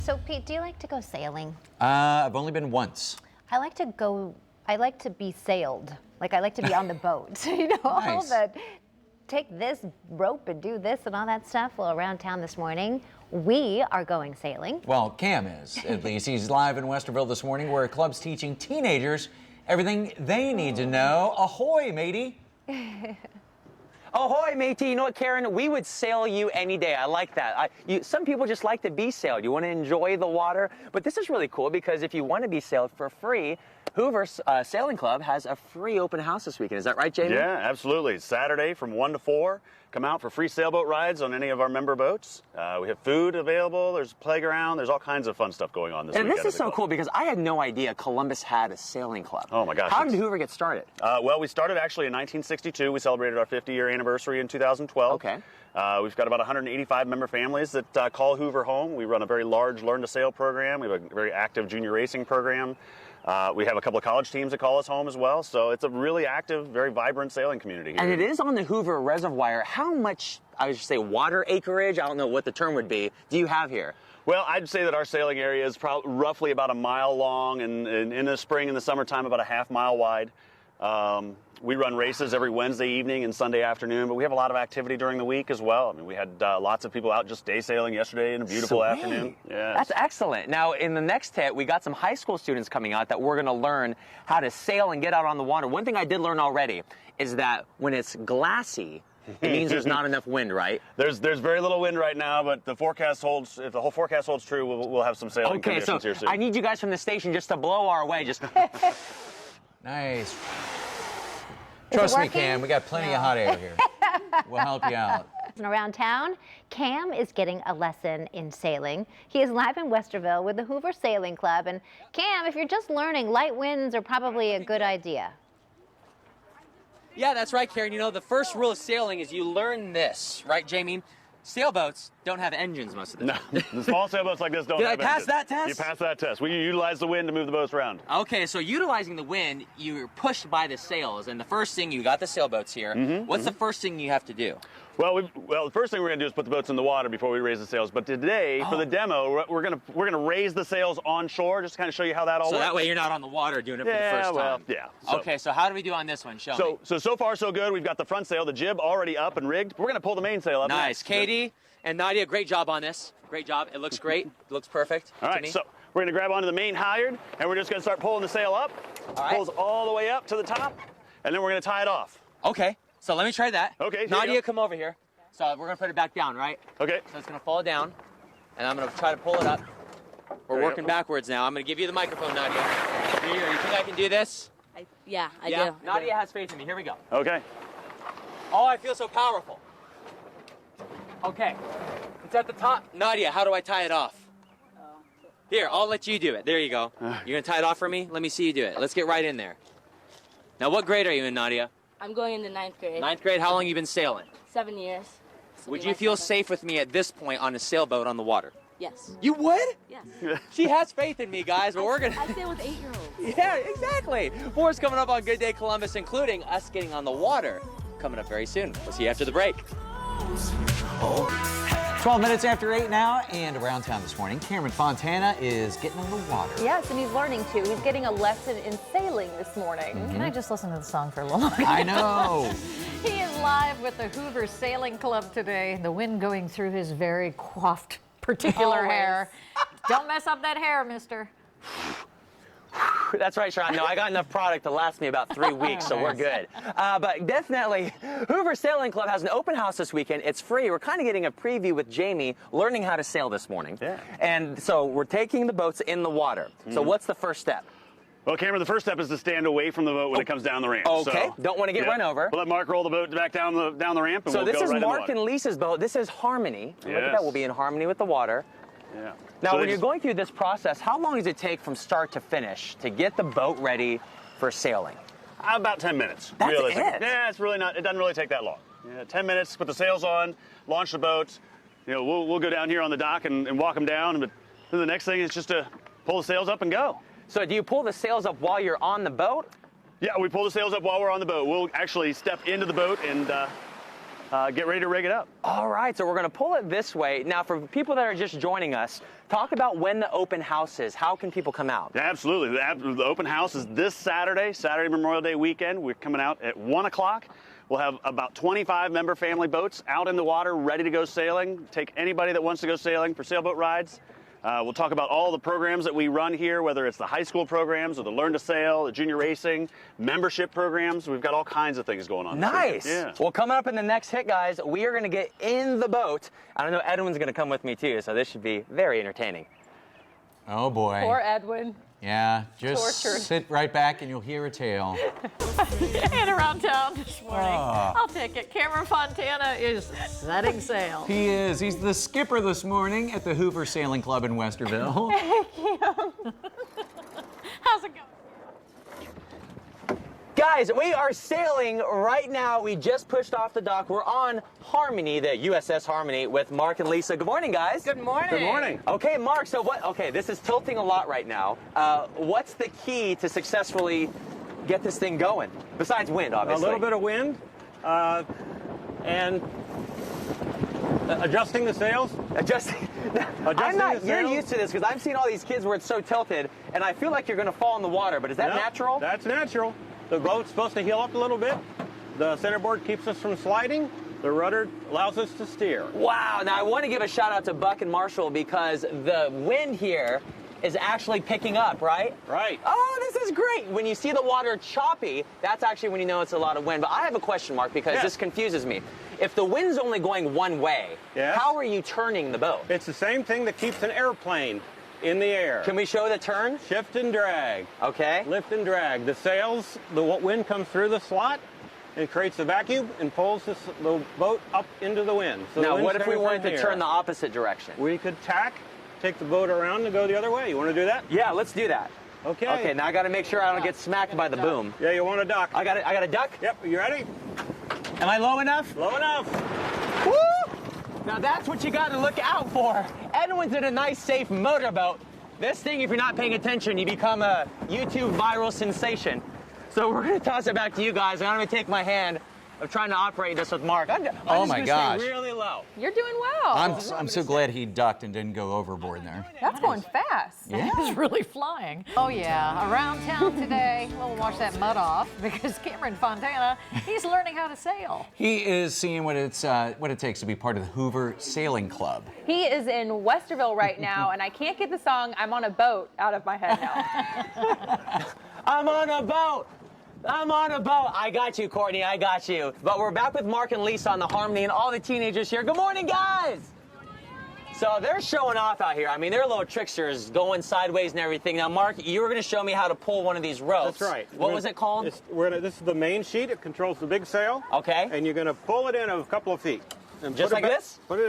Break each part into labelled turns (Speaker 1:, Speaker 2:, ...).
Speaker 1: So, Pete, do you like to go sailing?
Speaker 2: I've only been once.
Speaker 1: I like to be sailed. Like, I like to be on the boat. You know, all
Speaker 2: Nice.
Speaker 1: the take this rope and do this and all that stuff. Well, around town this morning, we are going sailing.
Speaker 2: Well, Cam is, at least. He's live in Westerville this morning where a club's teaching teenagers everything they need to know. Ahoy, matey.
Speaker 3: Ahoy, matey. You know what, Karen? We would sail you any day. I like that. Some people just like to be sailed. You want to enjoy the water. But this is really cool because if you want to be sailed for free, Hoover Sailing Club has a free open house this weekend. Is that right, Jamie?
Speaker 4: Yeah, absolutely. Saturday from 1 to 4. Come out for free sailboat rides on any of our member boats. We have food available. There's a playground. There's all kinds of fun stuff going on this weekend.
Speaker 3: And this is so cool because I had no idea Columbus had a sailing club.
Speaker 4: Oh, my gosh.
Speaker 3: How did Hoover get started?
Speaker 4: Well, we started actually in 1962. We celebrated our 50-year anniversary in 2012.
Speaker 3: Okay.
Speaker 4: We've got about 185 member families that call Hoover home. We run a very large Learn to Sail program. We have a very active junior racing program. We have a couple of college teams that call us home as well, so it's a really active, very vibrant sailing community here.
Speaker 3: And it is on the Hoover Reservoir. How much, I would say, water acreage, I don't know what the term would be, do you have here?
Speaker 4: Well, I'd say that our sailing area is roughly about a mile long, and in the spring and the summertime about a half-mile wide. We run races every Wednesday evening and Sunday afternoon, but we have a lot of activity during the week as well. I mean, we had lots of people out just day sailing yesterday in a beautiful afternoon.
Speaker 3: Yeah, that's excellent. Now, in the next hit, we got some high school students coming out that we're going to learn how to sail and get out on the water. One thing I did learn already is that when it's glassy, it means there's not enough wind, right?
Speaker 4: There's very little wind right now, but the forecast holds. If the whole forecast holds true, we'll have some sailing conditions here soon.
Speaker 3: I need you guys from the station just to blow our way. Just
Speaker 2: Nice. Trust me, Cam, we got plenty of hot air here. We'll help you out.
Speaker 1: And around town, Cam is getting a lesson in sailing. He is live in Westerville with the Hoover Sailing Club. And Cam, if you're just learning, light winds are probably a good idea.
Speaker 5: Yeah, that's right, Karen. You know, the first rule of sailing is you learn this, right, Jamie? Sailboats don't have engines most of the time.
Speaker 4: No, the small sailboats like this don't have
Speaker 5: Did I pass
Speaker 4: engines.
Speaker 5: that test?
Speaker 4: You passed that test. We utilize the wind to move the boats around.
Speaker 5: Okay, so utilizing the wind, you're pushed by the sails, and the first thing, you got the sailboats here. What's the first thing you have to do?
Speaker 4: Well, the first thing we're going to do is put the boats in the water before we raise the sails. But today, for the demo, we're going to raise the sails on shore, just to kind of show you how that all works.
Speaker 5: So that way you're not on the water doing it for the first time.
Speaker 4: Yeah.
Speaker 5: Okay, so how do we do on this one? Show me.
Speaker 4: So far so good. We've got the front sail, the jib already up and rigged. We're going to pull the mainsail up.
Speaker 5: Nice.
Speaker 4: Next.
Speaker 5: Katie and Nadia, great job on this. Great job. It looks great. It looks perfect.
Speaker 4: All right, so we're going to grab onto the main halyard, and we're just going to start pulling the sail up.
Speaker 5: All right.
Speaker 4: Pulls all the way up to the top, and then we're going to tie it off.
Speaker 5: Okay, so let me try that.
Speaker 4: Okay,
Speaker 5: Nadia, come over here. So we're going to put it back down, right?
Speaker 4: Okay.
Speaker 5: So it's going to fall down, and I'm going to try to pull it up. We're working backwards now. I'm going to give you the microphone, Nadia. Here, you think I can do this?
Speaker 6: I do.
Speaker 5: Nadia has faith in me. Here we go.
Speaker 4: Okay.
Speaker 5: Oh, I feel so powerful. Okay. It's at the top. Nadia, how do I tie it off? Here, I'll let you do it. There you go. You're going to tie it off for me? Let me see you do it. Let's get right in there. Now, what grade are you in, Nadia?
Speaker 6: I'm going into 9th grade.
Speaker 5: 9th grade. How long have you been sailing?
Speaker 6: 7 years.
Speaker 5: Would you feel safe with me at this point on a sailboat on the water?
Speaker 6: Yes.
Speaker 5: You would?
Speaker 6: Yes.
Speaker 5: She has faith in me, guys, but we're going to...
Speaker 6: I sail with 8-year-olds.
Speaker 5: Yeah, exactly. More is coming up on Good Day Columbus, including us getting on the water. Coming up very soon. We'll see you after the break.
Speaker 2: 12 minutes after 8 now, and around town this morning, Cameron Fontana is getting on the water.
Speaker 1: Yes, and he's learning too. He's getting a lesson in sailing this morning.
Speaker 7: Can I just listen to the song for a little longer?
Speaker 2: I know.
Speaker 7: He is live with the Hoover Sailing Club today. The wind going through his very coiffed particular hair. Don't mess up that hair, mister.
Speaker 3: That's right, Sean. No, I got enough product to last me about 3 weeks, so we're good. But definitely, Hoover Sailing Club has an open house this weekend. It's free. We're kind of getting a preview with Jamie, learning how to sail this morning.
Speaker 4: Yeah.
Speaker 3: And so we're taking the boats in the water. So what's the first step?
Speaker 4: Well, Cameron, the first step is to stand away from the boat when it comes down the ramp.
Speaker 3: Okay, don't want to get run over.
Speaker 4: We'll let Mark roll the boat back down the ramp, and
Speaker 3: So
Speaker 4: we'll
Speaker 3: this
Speaker 4: go
Speaker 3: is
Speaker 4: right in the
Speaker 3: Mark
Speaker 4: water.
Speaker 3: and Lisa's boat. This is Harmony. And look at
Speaker 4: Yes.
Speaker 3: that. We'll be in harmony with the water.
Speaker 4: Yeah.
Speaker 3: Now,
Speaker 4: So
Speaker 3: when
Speaker 4: they
Speaker 3: you're
Speaker 4: just-
Speaker 3: going through this process, how long does it take from start to finish to get the boat ready for sailing?
Speaker 4: About 10 minutes.
Speaker 3: That's
Speaker 4: realistically.
Speaker 3: it?
Speaker 4: Yeah, it's really not. It doesn't really take that long. Yeah, 10 minutes. Put the sails on, launch the boat. You know, we'll go down here on the dock and walk them down. But then the next thing is just to pull the sails up and go.
Speaker 3: So do you pull the sails up while you're on the boat?
Speaker 4: Yeah, we pull the sails up while we're on the boat. We'll actually step into the boat and get ready to rig it up.
Speaker 3: All right, so we're going to pull it this way. Now, for people that are just joining us, talk about when the open house is. How can people come out?
Speaker 4: Yeah, absolutely. The open house is this Saturday Memorial Day weekend. We're coming out at 1 o'clock. We'll have about 25 member family boats out in the water, ready to go sailing. Take anybody that wants to go sailing for sailboat rides. We'll talk about all the programs that we run here, whether it's the high school programs or the Learn to Sail, the junior racing, membership programs. We've got all kinds of things going on.
Speaker 3: Nice.
Speaker 4: Yeah.
Speaker 3: Well, coming up in the next hit, guys, we are going to get in the boat. I know Edwin's going to come with me too, so this should be very entertaining.
Speaker 2: Oh boy.
Speaker 7: Poor Edwin.
Speaker 2: Yeah, just
Speaker 7: Tortured.
Speaker 2: sit right back and you'll hear a tale.
Speaker 7: And around town this morning.
Speaker 2: Oh.
Speaker 7: I'll take it. Cameron Fontana is setting sail.
Speaker 2: He is. He's the skipper this morning at the Hoover Sailing Club in Westerville.
Speaker 7: How's it going?
Speaker 3: Guys, we are sailing right now. We just pushed off the dock. We're on Harmony, the USS Harmony, with Mark and Lisa. Good morning, guys.
Speaker 7: Good morning.
Speaker 4: Good morning.
Speaker 3: Okay, Mark, so what, okay, this is tilting a lot right now. What's the key to successfully get this thing going? Besides wind, obviously.
Speaker 8: A little bit of wind and adjusting the sails.
Speaker 3: You're used to this because I've seen all these kids where it's so tilted, and I feel like you're going to fall in the water, but is that
Speaker 8: Yep,
Speaker 3: natural?
Speaker 8: That's natural. The boat's supposed to heel up a little bit. The centerboard keeps us from sliding. The rudder allows us to steer.
Speaker 3: Wow, now I want to give a shout out to Buck and Marshall because the wind here is actually picking up, right?
Speaker 8: Right.
Speaker 3: Oh, this is great. When you see the water choppy, that's actually when you know it's a lot of wind. But I have a question, Mark, because
Speaker 8: Yes.
Speaker 3: this confuses me. If the wind's only going one way,
Speaker 8: Yes.
Speaker 3: how are you turning the boat?
Speaker 8: It's the same thing that keeps an airplane in the air.
Speaker 3: Can we show the turn?
Speaker 8: Shift and drag.
Speaker 3: Okay.
Speaker 8: Lift and drag. The sails, the wind comes through the slot and creates a vacuum and pulls the boat up into the wind. So the
Speaker 3: Now,
Speaker 8: wind's
Speaker 3: what if we
Speaker 8: coming
Speaker 3: wanted
Speaker 8: from
Speaker 3: to
Speaker 8: here.
Speaker 3: turn the opposite direction?
Speaker 8: We could tack, take the boat around and go the other way. You want to do that?
Speaker 3: Yeah, let's do that.
Speaker 8: Okay.
Speaker 3: Okay, now I got to make sure I don't get smacked by the boom.
Speaker 8: Yeah, you want to duck.
Speaker 3: I got to duck?
Speaker 8: Yep, you ready?
Speaker 3: Am I low enough?
Speaker 8: Low enough.
Speaker 3: Woo! Now that's what you got to look out for. Edwin's in a nice, safe motorboat. This thing, if you're not paying attention, you become a YouTube viral sensation. So we're going to toss it back to you guys, and I'm going to take my hand of trying to operate this with Mark. I'm
Speaker 2: Oh
Speaker 3: just
Speaker 2: my
Speaker 3: gonna
Speaker 2: gosh.
Speaker 3: Stay really low.
Speaker 7: You're doing well.
Speaker 2: I'm so glad he ducked and didn't go overboard there.
Speaker 7: That's going fast.
Speaker 2: Yeah.
Speaker 7: It's really flying. Oh yeah, around town today, we'll wash that mud off because Cameron Fontana, he's learning how to sail.
Speaker 2: He is seeing what it takes to be part of the Hoover Sailing Club.
Speaker 9: He is in Westerville right now, and I can't get the song "I'm on a Boat" out of my head now.
Speaker 3: I'm on a boat. I'm on a boat. I got you, Courtney. I got you. But we're back with Mark and Lisa on the Harmony and all the teenagers here. Good morning, guys. So they're showing off out here. I mean, they're little tricksters going sideways and everything. Now, Mark, you were going to show me how to pull one of these ropes.
Speaker 8: That's right.
Speaker 3: What was it called?
Speaker 8: This is the main sheet. It controls the big sail.
Speaker 3: Okay.
Speaker 8: And you're going to pull it in a couple of feet. And
Speaker 3: Just
Speaker 8: put it
Speaker 3: like
Speaker 8: back-
Speaker 3: this?
Speaker 8: Put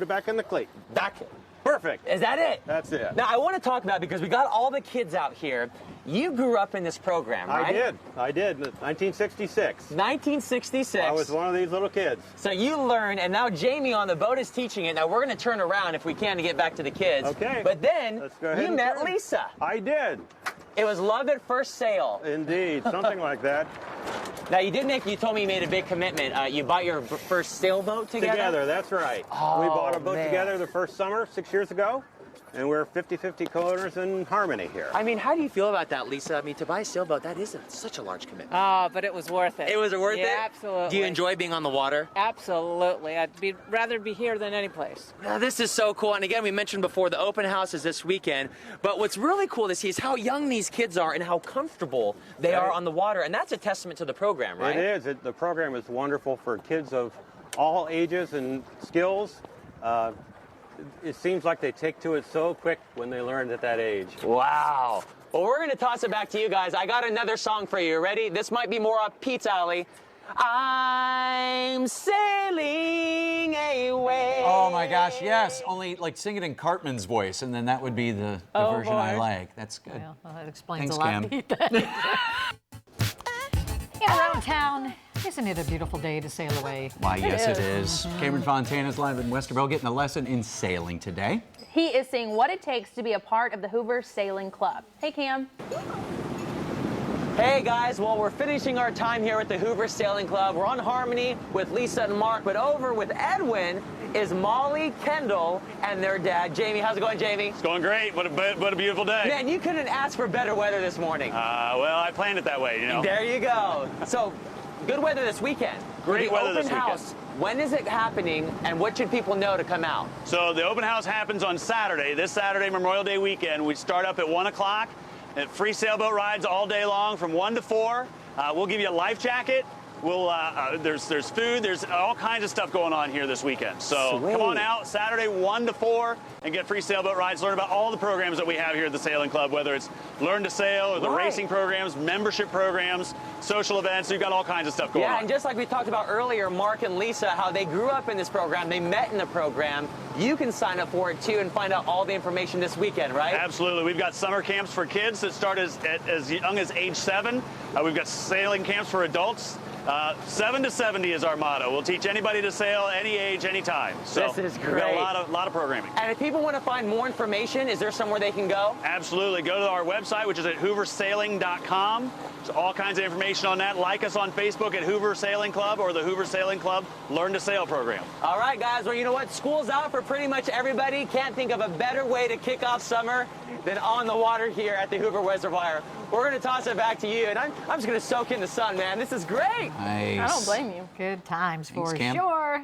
Speaker 8: it back in the cleat.
Speaker 3: Back.
Speaker 8: Perfect.
Speaker 3: Is that it?
Speaker 8: That's it.
Speaker 3: Now, I want to talk about, because we got all the kids out here. You grew up in this program, right?
Speaker 8: I did. 1966.
Speaker 3: 1966.
Speaker 8: I was one of these little kids.
Speaker 3: So you learned, and now Jamie on the boat is teaching it. Now we're going to turn around if we can to get back to the kids.
Speaker 8: Okay.
Speaker 3: But then
Speaker 8: Let's go ahead
Speaker 3: you
Speaker 8: and
Speaker 3: met
Speaker 8: turn.
Speaker 3: Lisa.
Speaker 8: I did.
Speaker 3: It was love at first sail.
Speaker 8: Indeed. Something like that.
Speaker 3: Now you told me you made a big commitment. You bought your first sailboat together?
Speaker 8: Together, that's right.
Speaker 3: Oh,
Speaker 8: we bought a boat
Speaker 3: man.
Speaker 8: together the first summer, 6 years ago. And we're 50-50 co-owners in Harmony here.
Speaker 5: I mean, how do you feel about that, Lisa? I mean, to buy a sailboat, that is such a large commitment.
Speaker 10: Oh, but it was worth it.
Speaker 5: It was worth it?
Speaker 10: Yeah, absolutely.
Speaker 5: Do you enjoy being on the water?
Speaker 10: Absolutely. Rather be here than any place.
Speaker 5: Now, this is so cool. And again, we mentioned before, the open house is this weekend. But what's really cool to see is how young these kids are and how comfortable they are on the water. And that's a testament to the program, right?
Speaker 8: It is. The program is wonderful for kids of all ages and skills. It seems like they take to it so quick when they learn at that age.
Speaker 3: Wow. Well, we're going to toss it back to you guys. I got another song for you. Ready? This might be more up Pete's alley. I'm sailing away.
Speaker 2: Oh my gosh, yes. Only like sing it in Cartman's voice, and then that would be the version I like. That's good.
Speaker 7: Well, that explains
Speaker 2: Thanks,
Speaker 7: a lot.
Speaker 2: Cam.
Speaker 7: Pete. Around town, isn't it a beautiful day to sail away?
Speaker 2: Why, yes, it is. Cameron Fontana's live in Westerville getting a lesson in sailing today.
Speaker 9: He is seeing what it takes to be a part of the Hoover Sailing Club. Hey, Cam.
Speaker 3: Hey guys, well, we're finishing our time here at the Hoover Sailing Club. We're on Harmony with Lisa and Mark, but over with Edwin is Molly, Kendall, and their dad, Jamie. How's it going, Jamie?
Speaker 4: It's going great. What a beautiful day.
Speaker 3: Man, you couldn't ask for better weather this morning.
Speaker 4: Well, I planned it that way, you know.
Speaker 3: There you go. So, good weather this weekend.
Speaker 4: Great
Speaker 3: The
Speaker 4: weather
Speaker 3: open
Speaker 4: this weekend.
Speaker 3: house, when is it happening, and what should people know to come out?
Speaker 4: So the open house happens on Saturday. This Saturday, Memorial Day weekend. We start up at 1 o'clock. Free sailboat rides all day long from 1 to 4. We'll give you a life jacket. There's food. There's all kinds of stuff going on here this weekend. So
Speaker 3: Sweet.
Speaker 4: come on out Saturday 1 to 4 and get free sailboat rides. Learn about all the programs that we have here at the Sailing Club, whether it's Learn to Sail or the racing programs, membership programs, social events. We've got all kinds of stuff going on.
Speaker 3: Yeah, and just like we talked about earlier, Mark and Lisa, how they grew up in this program, they met in the program. You can sign up for it too and find out all the information this weekend, right?
Speaker 4: Absolutely. We've got summer camps for kids that start as young as age 7. We've got sailing camps for adults. 7 to 70 is our motto. We'll teach anybody to sail any age, any time. So
Speaker 3: This is
Speaker 4: we've got
Speaker 3: great.
Speaker 4: a lot of programming.
Speaker 3: And if people want to find more information, is there somewhere they can go?
Speaker 4: Absolutely. Go to our website, which is at hooversailing.com. There's all kinds of information on that. Like us on Facebook at Hoover Sailing Club or the Hoover Sailing Club Learn to Sail program.
Speaker 3: All right, guys. Well, you know what? School's out for pretty much everybody. Can't think of a better way to kick off summer than on the water here at the Hoover Reservoir. We're going to toss it back to you, and I'm just going to soak in the sun, man. This is great.
Speaker 2: Nice.
Speaker 9: I don't blame you.
Speaker 7: Good times for
Speaker 2: Thanks, Cam.
Speaker 7: sure.